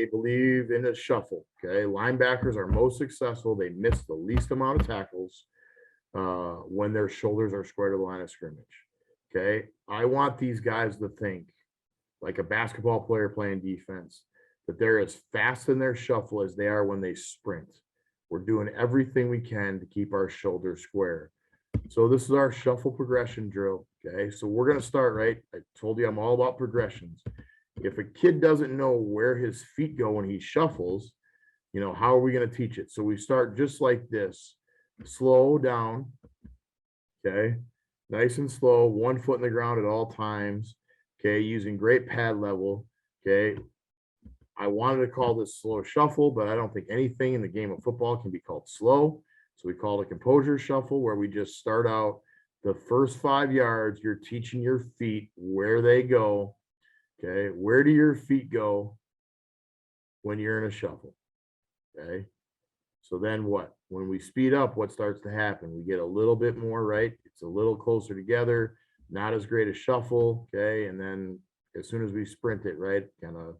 I believe in a shuffle. Okay, linebackers are most successful. They miss the least amount of tackles when their shoulders are square to the line of scrimmage. Okay, I want these guys to think like a basketball player playing defense, that they're as fast in their shuffle as they are when they sprint. We're doing everything we can to keep our shoulders square. So this is our shuffle progression drill. Okay, so we're going to start, right? I told you I'm all about progressions. If a kid doesn't know where his feet go when he shuffles, you know, how are we going to teach it? So we start just like this, slow down. Okay, nice and slow, 1 foot in the ground at all times. Okay, using great pad level. Okay, I wanted to call this slow shuffle, but I don't think anything in the game of football can be called slow. So we call it a composure shuffle, where we just start out the first 5 yards. You're teaching your feet where they go. Okay, where do your feet go when you're in a shuffle? Okay, so then what? When we speed up, what starts to happen? We get a little bit more, right? It's a little closer together, not as great a shuffle. Okay, and then as soon as we sprint it, right, kind of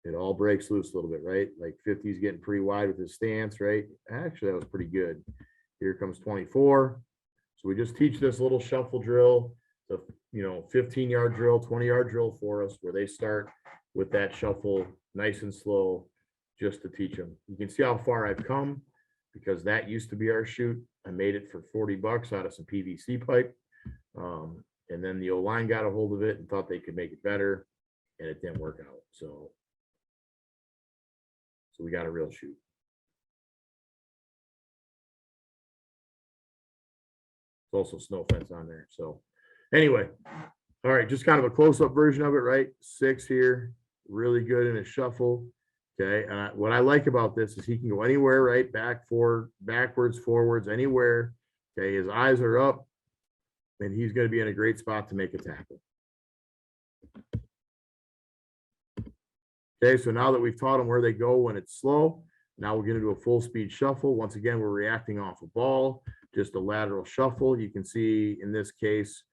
it all breaks loose a little bit, right? Like 50's getting pretty wide with his stance, right? Actually, that was pretty good. Here comes 24. So we just teach this little shuffle drill, the 15-yard drill, 20-yard drill for us, where they start with that shuffle nice and slow, just to teach them. You can see how far I've come, because that used to be our chute. I made it for 40 bucks out of some PVC pipe. And then the O-line got a hold of it and thought they could make it better, and it didn't work out. So we got a real chute. There's also snow fence on there. So anyway, all right, just kind of a close-up version of it, right? 6 here, really good in a shuffle. Okay, and what I like about this is he can go anywhere, right? Back, forward, backwards, forwards, anywhere. Okay, his eyes are up, and he's going to be in a great spot to make a tackle. Okay, so now that we've taught them where they go when it's slow, now we're going to do a full speed shuffle. Once again, we're reacting off a ball, just a lateral shuffle. You can see in this case,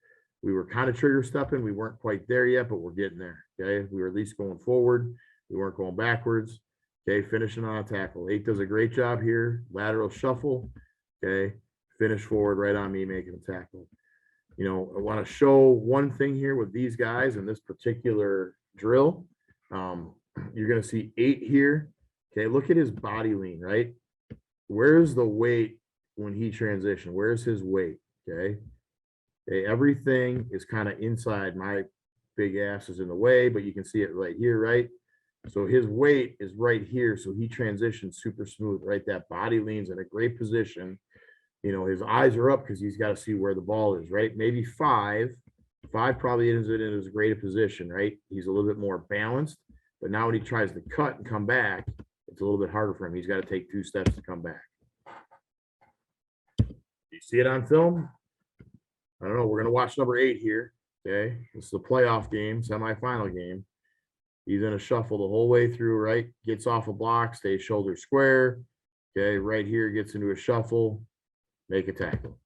we were kind of trigger stepping. We weren't quite there yet, but we're getting there. Okay, we were at least going forward. We weren't going backwards. Okay, finishing on a tackle. 8 does a great job here. Lateral shuffle. Okay, finish forward right on me making a tackle. You know, I want to show one thing here with these guys in this particular drill. You're going to see 8 here. Okay, look at his body lean, right? Where's the weight when he transitioned? Where's his weight? Okay. Okay, everything is kind of inside. My big ass is in the way, but you can see it right here, right? So his weight is right here. So he transitions super smooth, right? That body leans in a great position. You know, his eyes are up because he's got to see where the ball is, right? Maybe 5. 5 probably isn't in as great a position, right? He's a little bit more balanced. But now when he tries to cut and come back, it's a little bit harder for him. He's got to take 2 steps to come back. You see it on film? I don't know. We're going to watch number 8 here. Okay. This is a playoff game, semifinal game. He's in a shuffle the whole way through, right? Gets off a block, stays shoulder square. Okay. Right here, gets into a shuffle, make a tackle.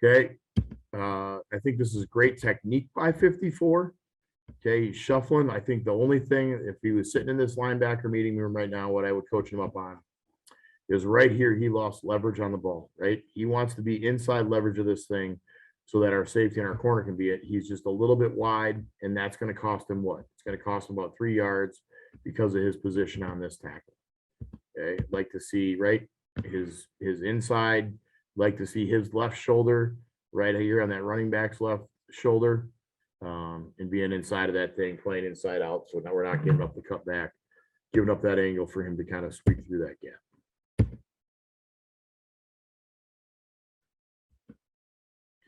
Okay. I think this is great technique by 54. Okay, he's shuffling. I think the only thing, if he was sitting in this linebacker meeting room right now, what I would coach him up on is right here, he lost leverage on the ball, right? He wants to be inside leverage of this thing so that our safety and our corner can be it. He's just a little bit wide, and that's going to cost him what? It's going to cost him about 3 yards because of his position on this tackle. Okay, like to see, right, his inside, like to see his left shoulder right here on that running back's left shoulder, and being inside of that thing, playing inside out. So now we're not giving up the cut back, giving up that angle for him to kind of squeak through that gap.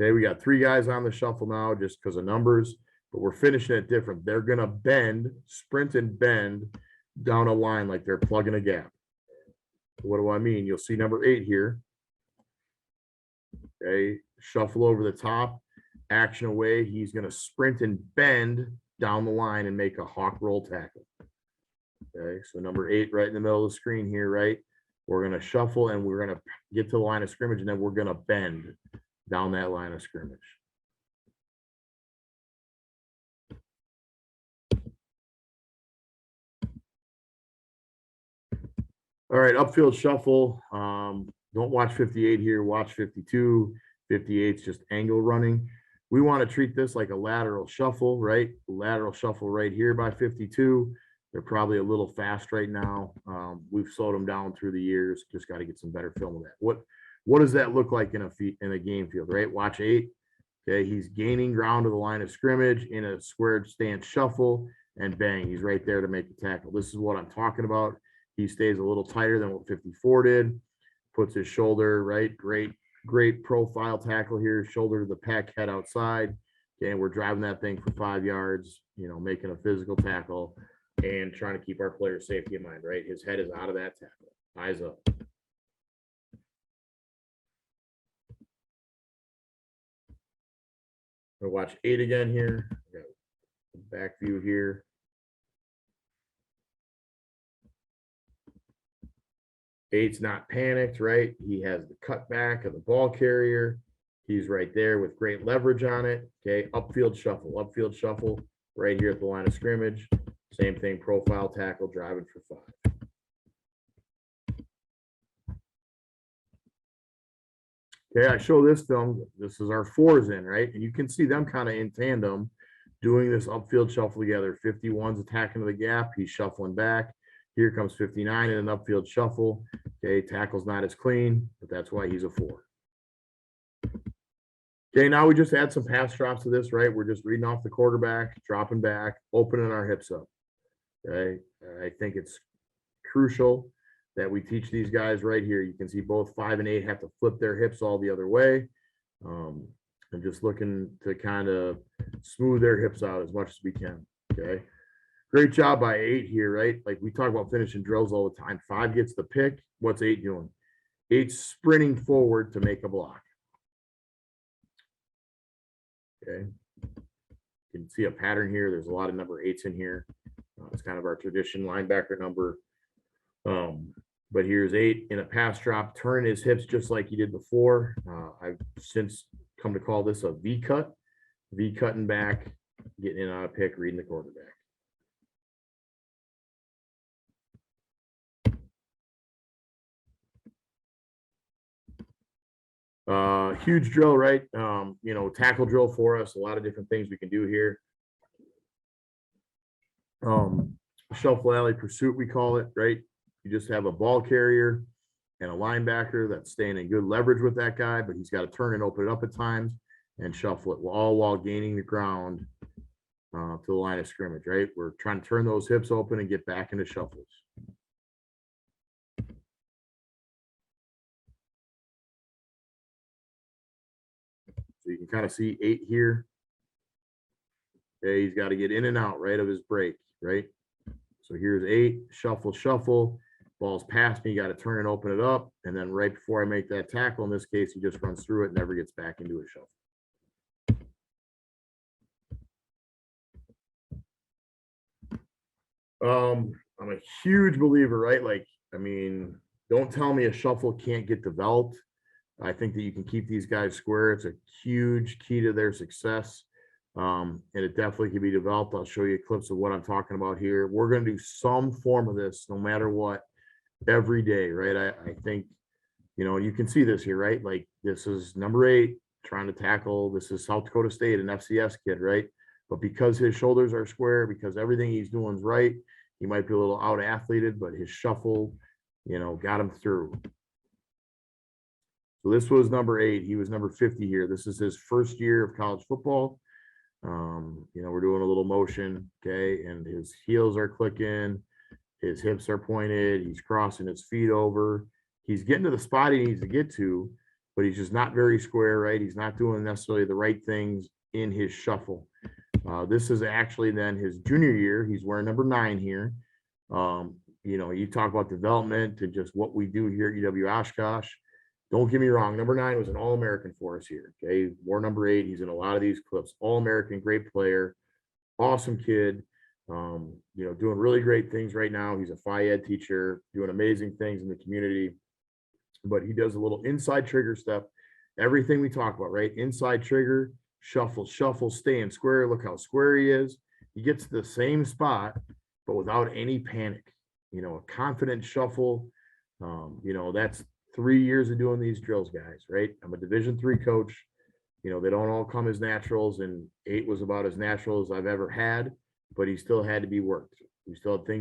Okay, we got 3 guys on the shuffle now just because of numbers, but we're finishing it different. They're going to bend, sprint and bend down a line like they're plugging a gap. What do I mean? You'll see number 8 here. Okay, shuffle over the top, action away. He's going to sprint and bend down the line and make a hawk roll tackle. Okay, so number 8 right in the middle of the screen here, right? We're going to shuffle and we're going to get to the line of scrimmage, and then we're going to bend down that line of scrimmage. All right, upfield shuffle. Don't watch 58 here, watch 52. 58 is just angle running. We want to treat this like a lateral shuffle, right? Lateral shuffle right here by 52. They're probably a little fast right now. We've slowed them down through the years. Just got to get some better film of that. What does that look like in a game field, right? Watch 8. Okay, he's gaining ground to the line of scrimmage in a squared stance shuffle, and bang, he's right there to make the tackle. This is what I'm talking about. He stays a little tighter than what 54 did, puts his shoulder, right? Great profile tackle here, shoulder to the pec, head outside. Okay, and we're driving that thing for 5 yards, making a physical tackle and trying to keep our player safety in mind, right? His head is out of that tackle, eyes up. We'll watch 8 again here. Got the back view here. 8's not panicked, right? He has the cutback of the ball carrier. He's right there with great leverage on it. Okay, upfield shuffle right here at the line of scrimmage. Same thing, profile tackle, driving for 5. Okay, I show this film. This is our 4s in, right? And you can see them kind of in tandem doing this upfield shuffle together. 51's attacking to the gap. He's shuffling back. Here comes 59 in an upfield shuffle. Okay, tackle's not as clean, but that's why he's a 4. Okay, now we just add some pass drops to this, right? We're just reading off the quarterback, dropping back, opening our hips up. Okay, I think it's crucial that we teach these guys right here. You can see both 5 and 8 have to flip their hips all the other way. I'm just looking to kind of smooth their hips out as much as we can. Okay. Great job by 8 here, right? Like we talk about finishing drills all the time. 5 gets the pick. What's 8 doing? 8's sprinting forward to make a block. Okay. You can see a pattern here. There's a lot of number 8s in here. It's kind of our tradition linebacker number. But here's 8 in a pass drop, turn his hips just like he did before. I've since come to call this a V cut, V cutting back, getting in on a pick, reading the quarterback. Huge drill, right? Tackle drill for us. A lot of different things we can do here. Shuffle alley pursuit, we call it, right? You just have a ball carrier and a linebacker that's staying in good leverage with that guy, but he's got to turn and open it up at times and shuffle it, all while gaining the ground to the line of scrimmage, right? We're trying to turn those hips open and get back into shuffles. So you can kind of see 8 here. Okay, he's got to get in and out, right, of his break, right? So here's 8, shuffle. Ball's past me, you got to turn and open it up. And then right before I make that tackle, in this case, he just runs through it, never gets back into a shuffle. I'm a huge believer, right? Don't tell me a shuffle can't get developed. I think that you can keep these guys square. It's a huge key to their success. And it definitely can be developed. I'll show you clips of what I'm talking about here. We're going to do some form of this no matter what every day, right? I think, you can see this here, right? Like this is number 8 trying to tackle. This is South Dakota State, an FCS kid, right? But because his shoulders are square, because everything he's doing is right, he might be a little out athleted, but his shuffle, got him through. So this was number 8. He was number 50 here. This is his first year of college football. We're doing a little motion, okay, and his heels are clicking, his hips are pointed, he's crossing his feet over, he's getting to the spot he needs to get to, but he's just not very square, right? He's not doing necessarily the right things in his shuffle. This is actually then his junior year. He's wearing number 9 here. You talk about development and just what we do here at Oshkosh. Don't get me wrong. Number 9 was an All-American for us here. Okay. Wore number 8. He's in a lot of these clips. All-American, great player, awesome kid. Doing really great things right now. He's a Phi Ed teacher, doing amazing things in the community. But he does a little inside trigger step. Everything we talk about, right? Inside trigger, shuffle, staying square. Look how square he is. He gets to the same spot, but without any panic. A confident shuffle. You know, that's 3 years of doing these drills, guys, right? I'm a Division III coach. You know, they don't all come as naturals, and 8 was about as natural as I've ever had, but he still had to be worked. We still had things